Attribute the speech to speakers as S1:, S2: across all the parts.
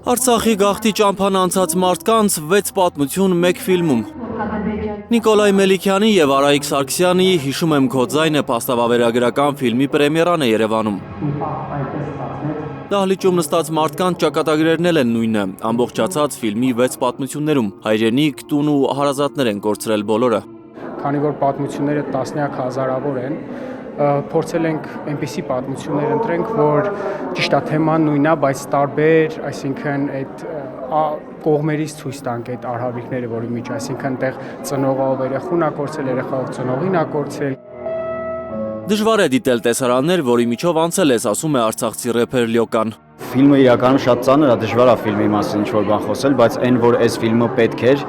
S1: Արցախի գաղթի ճամփան անցած մարդկանց 6 պատմություն մեկ ֆիլմում։ Նիկոլայ Մելիքյանի և Արայիկ Սարգսյանի «Հիշում եմ քո ձայնը» փաստավավերագրական ֆիլմի պրեմիերան է Երևանում։ Դահլիճում նստած մարդկանց ճակատագրերն էլ են նույնը, ամբողջացած ֆիլմի 6 պատմություններում։ Հայրենիք, տուն ու հարազատներ են կորցրել բոլորը։
S2: Քանի որ պատմությունները տասնյակ հազարավոր են, փորձել ենք այնպիսի պատմություններ ընտրենք, որ ճիշտ է թեման նույնն է, բայց տարբեր, այսինքն այդ կողմերից ցույց տանք այդ արհավիրքները, որի մեջ, այսինքն այդտեղ ծնողով երեխուն ա կորցրել, երեխայով ծնողին ա կորցրել։
S1: Դժվար է դիտել տեսարաններ, որի միջով անցել ես, ասում է արցախցի рэփեր Լյոկան։
S2: Ֆիլմը իրականում շատ ծանր է, դժվար է ֆիլմի մասին ինչ-որ բան խոսել, բայց այն, որ այս ֆիլմը պետք էր,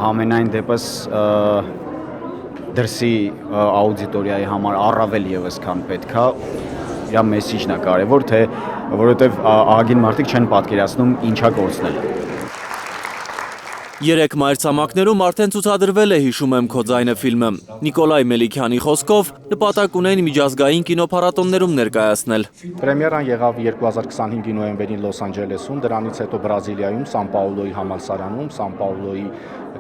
S2: համենայն դեպս դրսի աուդիտորիայի համար առավել եւս քան պետք է, իր մեսիջն է կարևոր, թե որովհետեւ ահագին մարդիկ չեն պատկերացնում ինչա կորցնել։
S1: 3 մայրցամաքներում արդեն ցուցադրվել է «Հիշում եմ քո ձայնը» ֆիլմը։ Նիկոլայ Մելիքյանի խոսքով նպատակ ունեն միջազգային կինոփառատոններում ներկայացնել։
S3: Պրեմիերան եղավ 2025 նոյեմբերին Լոս Անջելեսում, դրանից հետո Բրազիլիայում, Սան Պաուլոյի համալսարանում, Սան Պաուլոյի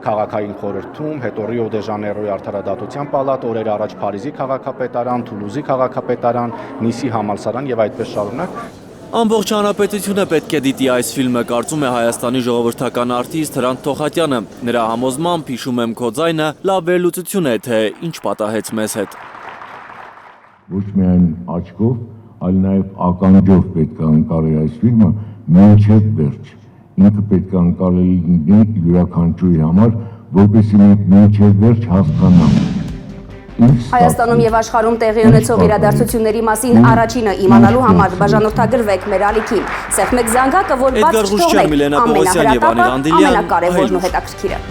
S3: քաղաքային խորհրդում, հետո Ռիո դե Ժանեյրոյի արդարադատության պալատ, օրեր առաջ Փարիզի քաղաքապետարան, Թուլուզի քաղաքապետարան, Նիսի համալսարան եւ այդպես շարունակ։
S1: Ամբողջ հանրապետությունը պետք է դիտի այս ֆիլմը, կարծում է Հայաստանի ժողովրդական արտիստ Հրանտ Թոխատյանը։ Նրա համոզմամբ «Հիշում եմ քո ձայնը» լավ վերլուծություն է, թե ինչ պատահեց մեզ հետ։
S4: Ոչ միայն աչքով, այլ նաև ականջով պետք է ընկալել այս ֆիլմը մինչև վերջ։ Ինքը պետք է ընկալել լինի յուրաքանչյուրի համար, որպեսզի մենք մինչև վերջ հասկանանք։
S5: Հայաստանում եւ աշխարհում տեղի ունեցող իրադարձությունների մասին առաջինը իմանալու համար բաժանորդագրվեք մեր ալիքին։ Սեղմեք զանգակը, որ բաց չթողնեք ամենահրատապը, ամենակարևորն ու հետաքրքիրը։